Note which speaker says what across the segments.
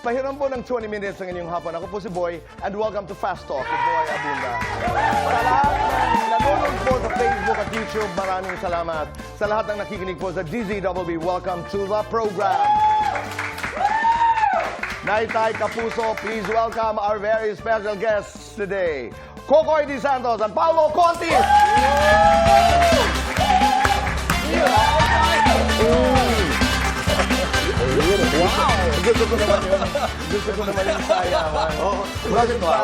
Speaker 1: Pahiram po ng 20 minutes ng inyong hapon. Ako po si Boy, and welcome to Fast Talk with Boy Abunda. Sa lahat ng nanonood po sa Facebook at YouTube, maraming salamat. Sa lahat ng nakikinig po sa DZWB, welcome to the program. Naitay Kapuso, please welcome our very special guests today. Kokoy Di Santos and Paolo Conti. Wow! Gusto ko naman yung sayawan. Bakit ba?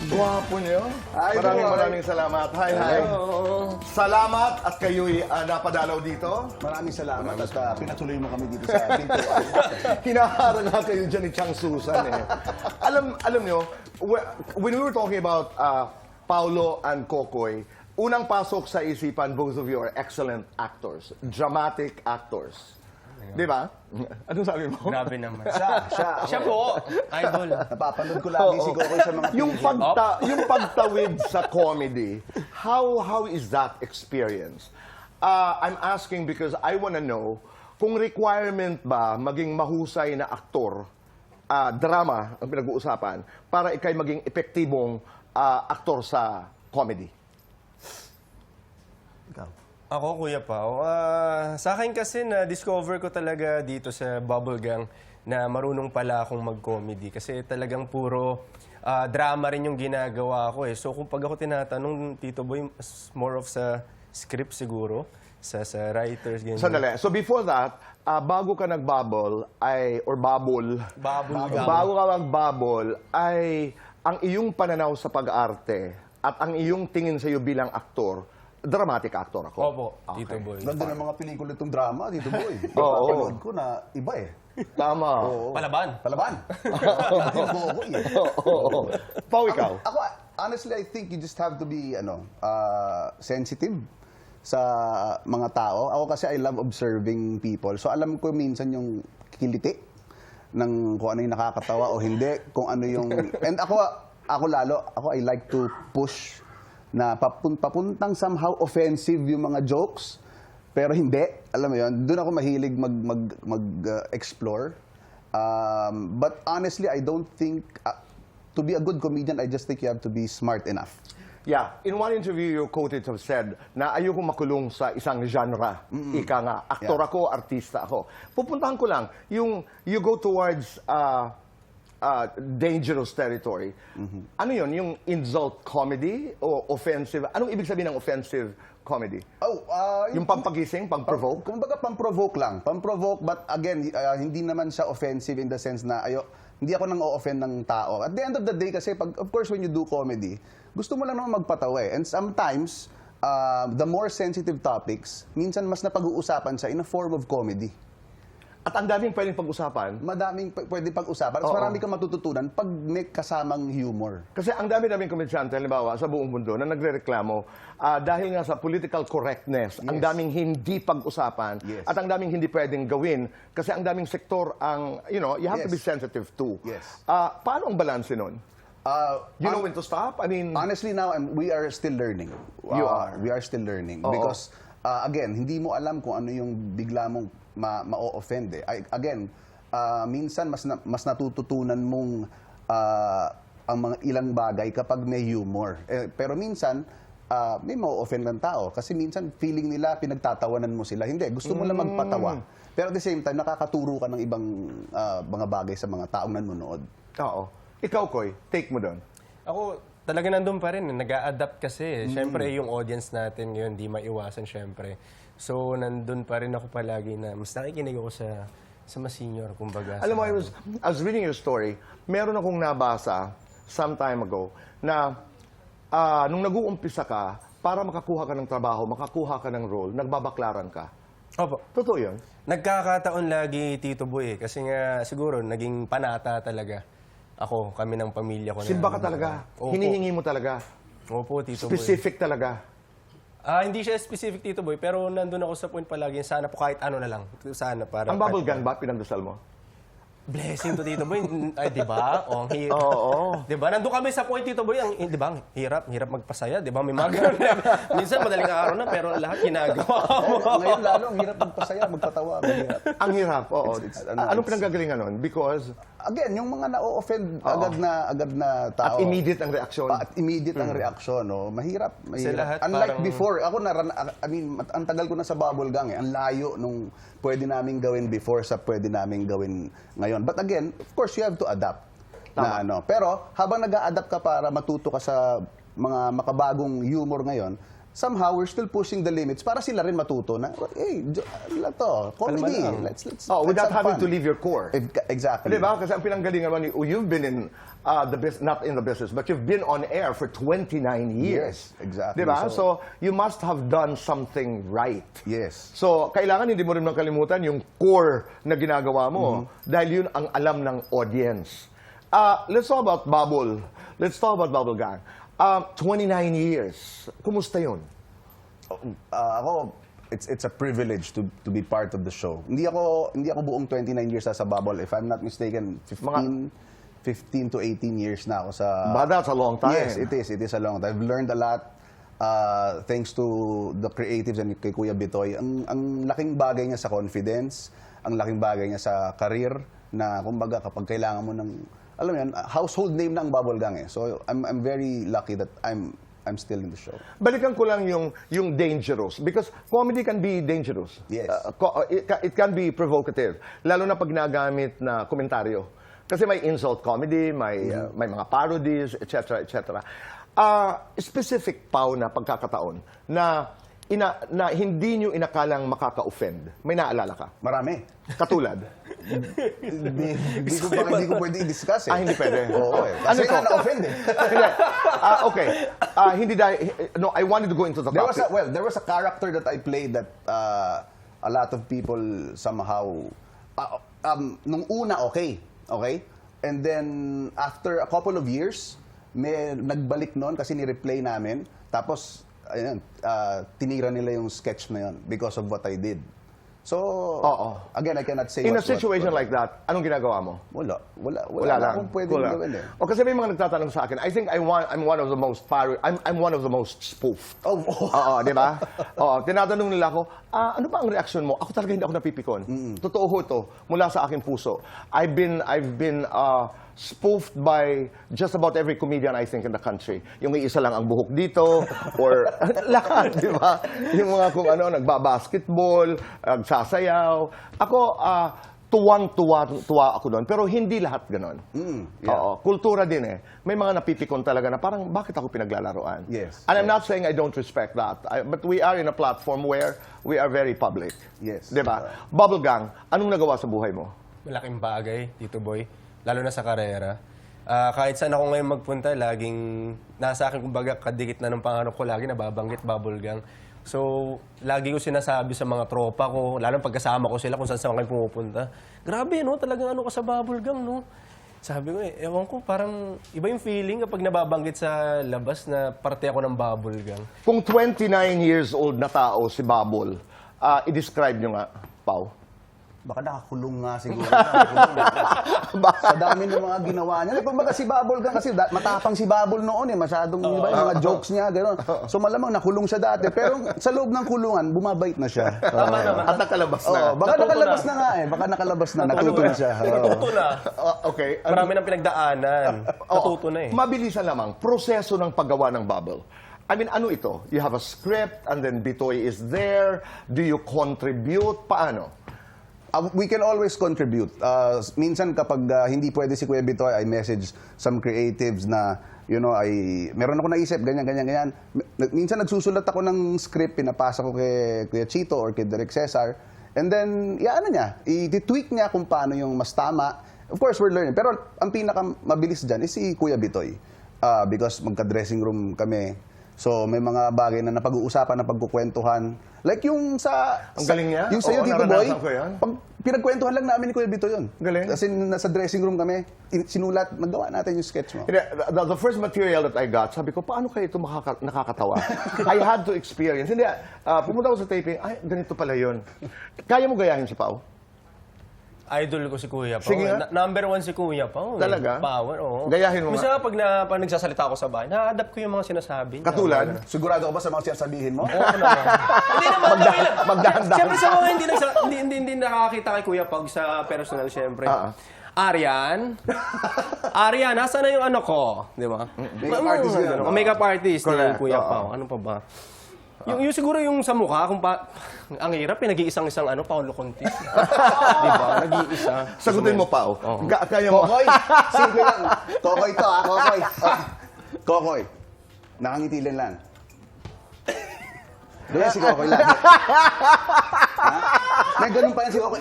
Speaker 1: Guwapo niyo. Maraming salamat. Hi. Salamat at kayo'y napadalaw dito.
Speaker 2: Maraming salamat at pinatuloy mo kami dito sa pintuan.
Speaker 1: Hinaharang nga kayo dyan ni Chang Susan eh. Alam niyo, when we were talking about Paolo and Kokoy, unang pasok sa isipan, both of you are excellent actors, dramatic actors. Di ba? Anong sabi mo?
Speaker 3: Grabe naman.
Speaker 2: Siya
Speaker 3: po, idol.
Speaker 2: Napapanood ko lagi si Kokoy sa mga
Speaker 1: yung pagtawid sa comedy, how is that experience? I'm asking because I want to know kung requirement ba maging mahusay na aktor, drama ang pinag-uusapan, para ikay maging epektibong aktor sa comedy.
Speaker 3: Ako, Kuya Pao, sa akin kasi na-discover ko talaga dito sa Bubble Gang na marunong pala akong mag-comedy. Kasi talagang puro drama rin yung ginagawa ko eh. So kung pag ako tinatanong, Tito Boy, more of sa script siguro, sa writers, ganyan.
Speaker 1: Sandali. So before that, bago ka nag-bubble,
Speaker 3: Bubble Gang.
Speaker 1: bago ka mag-bubble, ay ang iyong pananaw sa pag-arte at ang iyong tingin sa iyo bilang aktor, dramatic actor ako.
Speaker 3: Opo, Tito Boy.
Speaker 2: Nandun ang mga pelikula itong drama, Tito Boy.
Speaker 1: Oo.
Speaker 2: Napapanood ko na iba eh.
Speaker 1: Tama.
Speaker 3: Palaban.
Speaker 2: Palaban. Yung Kokoy eh.
Speaker 1: Pao, ikaw?
Speaker 2: Ako, honestly, I think you just have to be sensitive sa mga tao. Ako kasi I love observing people. So alam ko minsan yung kiliti ng kung ano yung nakakatawa o hindi, kung ano yung... And ako I like to push na papuntang somehow offensive yung mga jokes, pero hindi. Alam mo yun, doon ako mahilig mag-explore. But honestly, I don't think, to be a good comedian, I just think you have to be smart enough.
Speaker 1: Yeah. In one interview, your quoted have said na ayoko makulong sa isang genre. Ika nga, aktor ako, artista ako. Pupuntahan ko lang, yung you go towards dangerous territory. Ano yun? Yung insult comedy o offensive? Anong ibig sabihin ng offensive comedy? Yung pampagising, pang-provoke?
Speaker 2: Kumbaga pang-provoke lang. Pang-provoke, but again, hindi naman siya offensive in the sense na hindi ako nang o-offend ng tao. At the end of the day kasi, of course, when you do comedy, gusto mo lang naman magpatawa eh. And sometimes, the more sensitive topics, minsan mas napag-uusapan siya in a form of comedy.
Speaker 1: At ang daming pwedeng pag-usapan.
Speaker 2: Madaming pwede pag-usapan. At marami kang matututunan pag may kasamang humor.
Speaker 1: Kasi ang dami-daming komedyante, halimbawa, sa buong mundo na nagrereklamo dahil nga sa political correctness, ang daming hindi pag-usapan at ang daming hindi pwedeng gawin kasi ang daming sektor ang, you have to be sensitive to. Paano ang balanse nun? You know when to stop? I mean...
Speaker 2: Honestly now, we are still learning.
Speaker 1: You are?
Speaker 2: We are still learning. Because, again, hindi mo alam kung ano yung bigla mong ma-offend eh. Again, minsan mas natututunan mong ang mga ilang bagay kapag may humor. Pero minsan, may ma-offend ng tao. Kasi minsan, feeling nila, pinagtatawanan mo sila. Hindi, gusto mo lang magpatawa. Pero at the same time, nakakaturo ka ng ibang mga bagay sa mga taong nanonood.
Speaker 1: Oo. Ikaw, Koy, take mo doon.
Speaker 3: Ako, talaga nandun pa rin. Nag-a-adapt kasi. Siyempre, yung audience natin ngayon, di maiwasan siyempre. So, nandun pa rin ako palagi na mas nakikinig ako sa mas senior, kumbaga.
Speaker 1: Alam mo, I was reading your story. Meron akong nabasa some time ago na nung nag-uumpisa ka, para makakuha ka ng trabaho, makakuha ka ng role, nagbabaklaran ka.
Speaker 3: Opo.
Speaker 1: Totoo yun?
Speaker 3: Nagkakataon lagi, Tito Boy, eh. Kasi nga, siguro, naging panata talaga. Ako, kami ng pamilya ko.
Speaker 1: Simba ka talaga.
Speaker 3: Opo.
Speaker 1: Hinihingi mo talaga.
Speaker 3: Opo, Tito Boy.
Speaker 1: Specific talaga.
Speaker 3: Hindi siya specific, Tito Boy, pero nandun ako sa point palagi, sana po kahit ano na lang. Sana para...
Speaker 1: Ang bubble gang ba pinagdasal mo?
Speaker 3: blessing to Tito Boy. Ay, di ba? O, ang hirap.
Speaker 1: Oo.
Speaker 3: Di ba? Nandun kami sa point, Tito Boy, di ba? Ang hirap magpasaya. Di ba? May mga ganun. Minsan, madaling araw na, pero lahat ginagawa mo.
Speaker 2: Ngayon lalo, ang hirap magpasaya, magpatawa. Mahirap.
Speaker 1: Ang hirap, oo. Anong
Speaker 2: it's-
Speaker 1: pinanggagalingan nun? Because,
Speaker 2: Again, yung mga na-offend agad na tao.
Speaker 1: at immediate ang reaksyon.
Speaker 2: At immediate ang reaksyon, no? Mahirap.
Speaker 3: lahat
Speaker 2: Unlike
Speaker 3: parang-
Speaker 2: before, ako ang tagal ko na sa bubble gang eh. Ang layo nung pwede namin gawin before sa pwede namin gawin ngayon. But again, of course, you have to adapt. Na, ano. Pero habang nag-a-adapt ka para matuto ka sa mga makabagong humor ngayon, somehow we're still pushing the limits para sila rin matuto na, hey, ano to, comedy. Let's
Speaker 1: Without
Speaker 2: have
Speaker 1: having
Speaker 2: fun.
Speaker 1: to leave your core.
Speaker 2: Exactly.
Speaker 1: Di ba? Kasi ang pinanggalingan mo, you've been in not in the business, but you've been on air for 29 years.
Speaker 2: Yes, exactly.
Speaker 1: Di ba?
Speaker 2: So-
Speaker 1: So, you must have done something right.
Speaker 2: Yes.
Speaker 1: So, kailangan hindi mo rin makalimutan yung core na ginagawa mo dahil yun ang alam ng audience. Let's talk about Bubble. Let's talk about Bubble Gang. 29 years. Kumusta yun?
Speaker 2: Ako, it's a privilege to be part of the show. Hindi ako buong 29 years sa Bubble. If I'm not mistaken, 15 to 18 years na ako sa...
Speaker 1: But that's a long time.
Speaker 2: Yes, it is. It is a long time. I've learned a lot thanks to the creatives and kay Kuya Bitoy. Ang laking bagay niya sa confidence, ang laking bagay niya sa career na kumbaga kapag kailangan mo ng, alam mo yan, household name na ang Bubble Gang eh. So I'm very lucky that I'm still in the show.
Speaker 1: Balikan ko lang yung dangerous. Because comedy can be dangerous.
Speaker 2: Yes.
Speaker 1: It can be provocative. Lalo na pag ginagamit na komentaryo. Kasi may insult comedy, may mga parodies, etc. etc. Specific na pagkakataon na hindi nyo inakalang makaka-offend. May naalala ka?
Speaker 2: Marami.
Speaker 1: Katulad?
Speaker 2: Hindi ko pwede i-discuss eh.
Speaker 1: Hindi pwede.
Speaker 2: Oo eh. Kasi
Speaker 1: Ano to?
Speaker 2: nga na-offend eh.
Speaker 1: Hindi. Okay. Hindi dahil... No, I wanted to go into the topic.
Speaker 2: There was a character that I played that a lot of people somehow... nung una, okay. And then, after a couple of years, may nagbalik noon kasi ni-replay namin. Tapos, ayun, tinira nila yung sketch na yun because of what I did. So, again, I cannot say
Speaker 1: In a
Speaker 2: what's what,
Speaker 1: situation
Speaker 2: but-
Speaker 1: like that, anong ginagawa mo?
Speaker 2: Wala
Speaker 1: Wala lang.
Speaker 2: akong pwedeng
Speaker 1: Wala.
Speaker 2: gawin eh.
Speaker 1: O kasi may mga nagtatanong sa akin, I think I'm one of the most I'm one of the most spoofed.
Speaker 2: Oh.
Speaker 1: Oo, di ba? Oo, tinatanong nila ako, ano ba ang reaksyon mo? Ako talaga hindi ako napipikon. Totoo ho to, mula sa aking puso. I've been spoofed by just about every comedian I think in the country. Yung isa lang ang buhok dito, or lahat, di ba? Yung mga kung ano, nagbabasketball, nagsasayaw. Ako, tuwang-tuwa ako doon. Pero hindi lahat ganon. Oo, kultura din eh. May mga napipikon talaga na parang, bakit ako pinaglalaroan?
Speaker 2: Yes.
Speaker 1: And I'm not saying I don't respect that. But we are in a platform where we are very public.
Speaker 2: Yes.
Speaker 1: Di ba? Bubble Gang, anong nagawa sa buhay mo?
Speaker 3: Malaking bagay, Tito Boy. Lalo na sa karera. Kahit saan ako ngayon magpunta, laging nasa akin, kumbaga, kadikit na ng pangarap ko, lagi nababanggit Bubble Gang. So, lagi ko sinasabi sa mga tropa ko, lalo pagkasama ko sila kung saan kayo pumupunta. Grabe, no? Talagang ano ka sa Bubble Gang, no? Sabi ko, ewan ko, parang iba yung feeling kapag nababanggit sa labas na parte ako ng Bubble Gang.
Speaker 1: Kung 29 years old na tao si Bubble, i-describe nyo nga, Pao.
Speaker 2: Baka nakakulong nga siguro. Sa dami ng mga ginawa niya. Kumbaga si Bubble Gang kasi matapang si Bubble noon eh. Masyadong yung mga jokes niya, gano'n. So malamang nakulong siya dati. Pero sa loob ng kulungan, bumabait na siya.
Speaker 3: Tama naman.
Speaker 1: At nakalabas na.
Speaker 2: Baka
Speaker 3: Natuto
Speaker 2: nakalabas
Speaker 3: na.
Speaker 2: na nga eh. Baka nakalabas na. Natuto na siya.
Speaker 3: Natuto na.
Speaker 1: Okay.
Speaker 3: Marami nang pinagdaanan. Natuto na eh.
Speaker 1: Mabilisan lamang, proseso ng paggawa ng Bubble. I mean, ano ito? You have a script and then Bitoy is there. Do you contribute? Paano?
Speaker 2: We can always contribute. Minsan kapag hindi pwede si Kuya Bitoy, I message some creatives na, meron ako naisip, ganyan. Minsan nagsusulat ako ng script, pinapasa ko kay Kuya Chito or kay Direk Cesar. And then, i-tweak niya kung paano yung mas tama. Of course, we're learning. Pero ang pinakamabilis dyan is si Kuya Bitoy. Because magka-dressing room kami. So, may mga bagay na napag-uusapan, napagkukwentuhan. Like yung sa...
Speaker 1: Ang galing niya?
Speaker 2: Yung sa'yo,
Speaker 1: Oo,
Speaker 2: Tito Boy.
Speaker 1: naranasan ko yan.
Speaker 2: Pag pinagkwentuhan lang namin ni Kuya Bitoy yun.
Speaker 1: Galing.
Speaker 2: Kasi nasa dressing room kami, sinulat, nagawa natin yung sketch mo.
Speaker 1: Hindi, the first material that I got, sabi ko, paano kayo ito nakakatawa? I had to experience. Hindi, pumunta ako sa taping, ay, ganito pala yun. Kaya mo gayahin si Pao?
Speaker 3: Idol ko si Kuya Pao.
Speaker 1: Sige nga.
Speaker 3: Number 1 si Kuya Pao.
Speaker 1: Talaga?
Speaker 3: Power, oo.
Speaker 1: Gayahin mo
Speaker 3: Minsan pag nagsasalita ako sa bahay, na-adapt ko yung mga sinasabi niya.
Speaker 1: Katulad?
Speaker 2: Sigurado ka ba sa mga sinasabihin mo?
Speaker 3: Oo naman. Hindi naman kami lang.
Speaker 1: Magdahan-dahan.
Speaker 3: Siyempre sa mga hindi nakakita kay Kuya Pao sa personal, siyempre. Arian, nasa na yung ano ko? Di ba?
Speaker 2: Makeup artist yun, ano?
Speaker 3: Makeup artist ni
Speaker 1: Correct,
Speaker 3: Kuya
Speaker 1: oo.
Speaker 3: Pao. Ano pa ba? Yung siguro yung sa mukha, ang hirap, pinag-iisang-isang Paolo Contis. Di ba? Nag-iisa.
Speaker 1: Sagutin mo, Pao. Kaya mo.
Speaker 2: Kokoy, simple lang. Kokoy to, Kokoy. Kokoy, nakangitilan lang. Ganyan si Kokoy lagi. Ha? May ganun pa yan si Kokoy.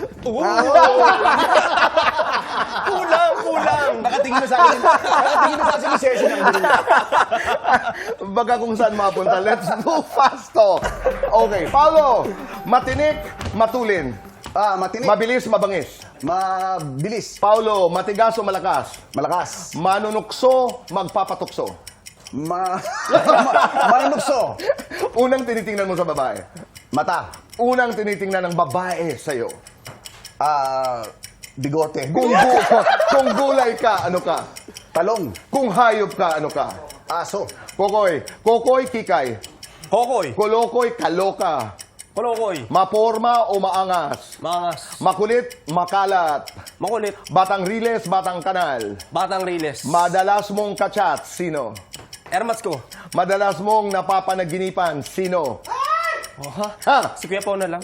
Speaker 3: Kulang!
Speaker 2: Nakatingin na sa akin. Nakatingin na sa akin si Ceci ng ganun.
Speaker 1: Baga kung saan mapunta. Let's do fast talk. Okay, Paolo, matinik, matulin.
Speaker 2: Matinik.
Speaker 1: Mabilis, mabangis.
Speaker 2: Mabilis.
Speaker 1: Paolo, matigas o malakas?
Speaker 2: Malakas.
Speaker 1: Manunukso, magpapatukso.
Speaker 2: Manunukso.
Speaker 1: Unang tinitingnan mo sa babae.
Speaker 2: Mata.
Speaker 1: Unang tinitingnan ng babae sa'yo.
Speaker 2: Bigote.
Speaker 1: Kung gulay ka, ano ka?
Speaker 2: Talong.
Speaker 1: Kung hayop ka, ano ka?
Speaker 2: Aso.
Speaker 1: Kokoy, kikay.
Speaker 3: Kokoy!
Speaker 1: Kolokoy, kaloka.
Speaker 3: Kolokoy!
Speaker 1: Maporma o maangas.
Speaker 3: Mangas!
Speaker 1: Makulit, makalat.
Speaker 3: Makulit!
Speaker 1: Batang riles, batang kanal.
Speaker 3: Batang Riles!
Speaker 1: Madalas mong kachat, sino?
Speaker 3: Ermats ko!
Speaker 1: Madalas mong napapanaginipan, sino? Ha?
Speaker 3: Si Kuya Pao na lang.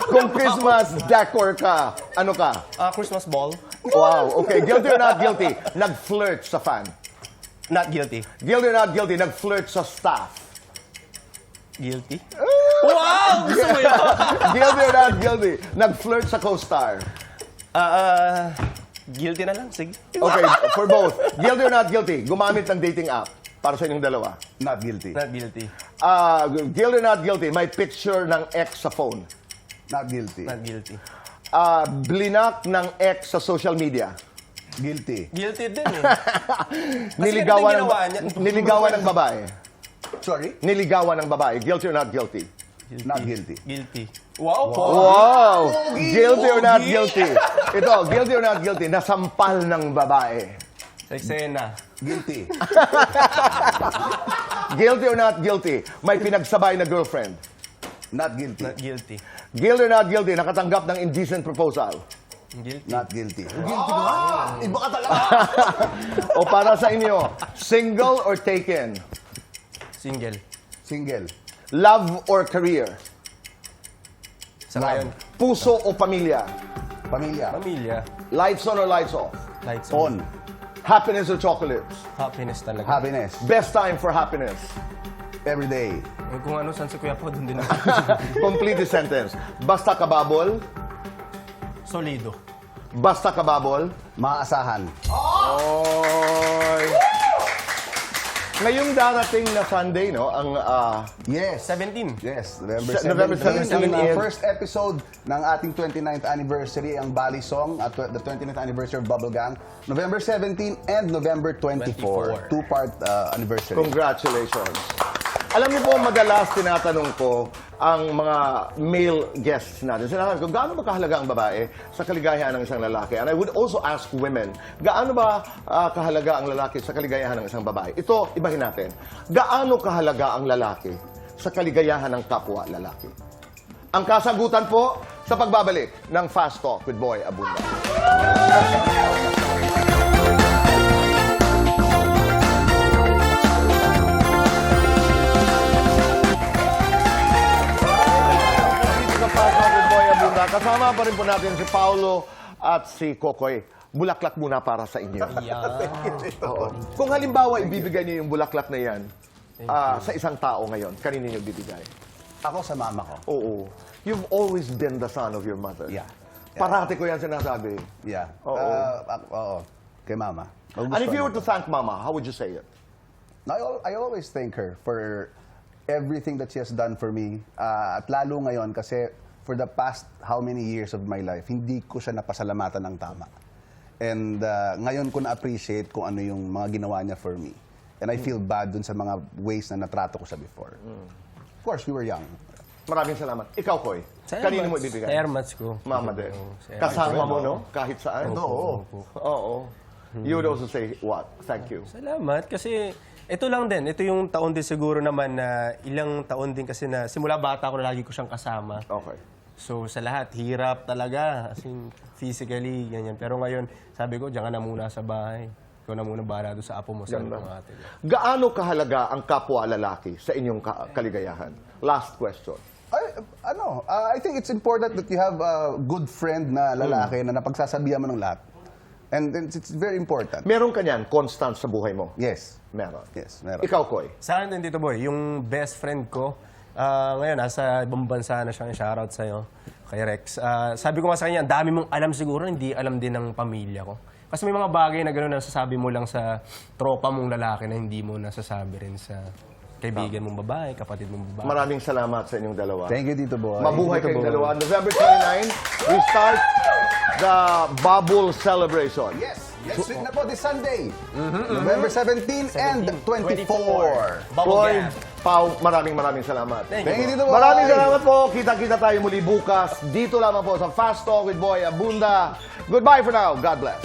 Speaker 1: Kung Christmas decor ka, ano ka?
Speaker 3: Christmas ball.
Speaker 1: Wow, okay. Guilty or not guilty? Nag-flirt sa fan.
Speaker 3: Not guilty.
Speaker 1: Guilty or not guilty? Nag-flirt sa staff.
Speaker 3: Guilty? Wow! Gusto mo yun?
Speaker 1: Guilty or not guilty? Nag-flirt sa co-star.
Speaker 3: Guilty na lang. Sige.
Speaker 1: Okay, for both. Guilty or not guilty? Gumamit ng dating app para sa inyong dalawa.
Speaker 2: Not guilty.
Speaker 3: Not guilty.
Speaker 1: Guilty or not guilty? May picture ng ex sa phone.
Speaker 2: Not guilty.
Speaker 3: Not guilty.
Speaker 1: Blinak ng ex sa social media.
Speaker 2: Guilty.
Speaker 3: Guilty din eh.
Speaker 1: Niligawan
Speaker 3: ginawa niya.
Speaker 1: niligawan ng babae.
Speaker 2: Sorry?
Speaker 1: Niligawan ng babae. Guilty or not guilty?
Speaker 2: Not guilty.
Speaker 3: Guilty. Wow!
Speaker 1: Wow! Guilty or not guilty? Ito, guilty or not guilty? Nasampal ng babae.
Speaker 3: Sa eksena.
Speaker 2: Guilty.
Speaker 1: Guilty or not guilty? May pinagsabay na girlfriend.
Speaker 2: Not guilty.
Speaker 3: Not guilty.
Speaker 1: Guilty or not guilty? Nakatanggap ng indecent proposal.
Speaker 3: Guilty.
Speaker 2: Not guilty. Guilty ka ba? Iba ka talaga.
Speaker 1: O para sa inyo, single or taken?
Speaker 3: Single.
Speaker 2: Single.
Speaker 1: Love or career?
Speaker 3: Sa ngayon.
Speaker 1: Puso o pamilya?
Speaker 2: Pamilya.
Speaker 3: Pamilya.
Speaker 1: Lights on or lights off?
Speaker 3: Lights
Speaker 2: On.
Speaker 1: Happiness or chocolates?
Speaker 3: Happiness talaga.
Speaker 2: Happiness.
Speaker 1: Best time for happiness?
Speaker 2: Every day.
Speaker 3: Kung ano, saan si Kuya Pao, dun din ako.
Speaker 1: Complete the sentence. Basta kababol?
Speaker 3: Solido.
Speaker 1: Basta kababol?
Speaker 2: Maasahan.
Speaker 1: Oy! Ngayong darating na Sunday, no? Ang
Speaker 2: Yes.
Speaker 3: 17.
Speaker 2: Yes, November
Speaker 1: November
Speaker 2: 17.
Speaker 1: 17
Speaker 2: Ang
Speaker 1: is-
Speaker 2: first episode ng ating 29th anniversary, ang Bali Song, at the 29th anniversary of Bubble Gang. November 17 and November 24.
Speaker 3: 24.
Speaker 2: Two-part anniversary.
Speaker 1: congratulations. Alam niyo po, madalas tinatanong ko ang mga male guests natin. Sinasabi ko, gaano ba kahalaga ang babae sa kaligayahan ng isang lalaki? And I would also ask women, gaano ba kahalaga ang lalaki sa kaligayahan ng isang babae? Ito, ibahin natin. Gaano kahalaga ang lalaki sa kaligayahan ng kapwa lalaki? Ang kasagutan po sa pagbabalik ng Fast Talk with Boy Abunda. Sa Fast Talk with Boy Abunda, kasama pa rin po natin si Paolo at si Kokoy. Bulaklak muna para sa inyo. Oo. Kung halimbawa ibibigay niyo yung bulaklak na yan sa isang tao ngayon, kanino niyo bibigay?
Speaker 2: Ako sa mama ko.
Speaker 1: Oo. You've always been the son of your mother.
Speaker 2: Yeah.
Speaker 1: Parati ko yan sinasabi.
Speaker 2: Yeah.
Speaker 1: Oo.
Speaker 2: Oo. Kay mama.
Speaker 1: And if you were to thank Mama, how would you say it?
Speaker 2: I always thank her for everything that she has done for me. At lalo ngayon kasi for the past how many years of my life, hindi ko siya napasalamatan ng tama. And ngayon ko na-appreciate kung ano yung mga ginawa niya for me. And I feel bad dun sa mga ways na natrato ko siya before. Of course, we were young.
Speaker 1: Maraming salamat. Ikaw, Koy. Kanino mo ibibigay?
Speaker 3: Sa airmats ko.
Speaker 1: Mama din.
Speaker 3: Oo, sa airmats.
Speaker 1: Kasama mo, no? Kahit saan?
Speaker 2: Oo.
Speaker 1: Oo. You would also say what? Thank you.
Speaker 3: Salamat kasi ito lang din. Ito yung taon din siguro naman na ilang taon din kasi na simula bata ko lagi ko siyang kasama.
Speaker 1: Okay.
Speaker 3: So sa lahat, hirap talaga. As in, physically, ganyan. Pero ngayon, sabi ko, diyan ka na muna sa bahay. Ikaw na muna bahala doon sa apo mo. Sa
Speaker 1: Ganda.
Speaker 3: mga ate.
Speaker 1: Gaano kahalaga ang kapwa lalaki sa inyong kaligayahan? Last question.
Speaker 2: I think it's important that you have a good friend na lalaki na napagsasabihan mo ng lahat. And it's very important.
Speaker 1: Meron ka niyan, constant sa buhay mo?
Speaker 2: Yes.
Speaker 1: Meron.
Speaker 2: Yes, meron.
Speaker 1: Ikaw, Koy.
Speaker 3: Sa akin din dito, boy, yung best friend ko, ngayon, nasa ibang bansa na siya. Shoutout sa'yo, kay Rex. Sabi ko nga sa kanya, ang dami mong alam siguro, hindi alam din ng pamilya ko. Kasi may mga bagay na gano'n na nasasabi mo lang sa tropa mong lalaki na hindi mo nasasabi rin sa kaibigan mong babae, kapatid mong babae.
Speaker 1: Maraming salamat sa inyong dalawa.
Speaker 2: Thank you, Tito Boy.
Speaker 1: Mabuhay
Speaker 2: Tito
Speaker 1: kayong
Speaker 2: Boy.
Speaker 1: dalawa. November 29, we start the Bubble Celebration.
Speaker 2: Yes. Next week na po, this Sunday. November 17 and 24.
Speaker 1: Koy, Pao, maraming salamat.
Speaker 3: Thank
Speaker 2: Thank you, Tito Boy.
Speaker 1: Maraming salamat po. Kita-kita tayo muli bukas. Dito lamang po sa Fast Talk with Boy Abunda. Goodbye for now. God bless.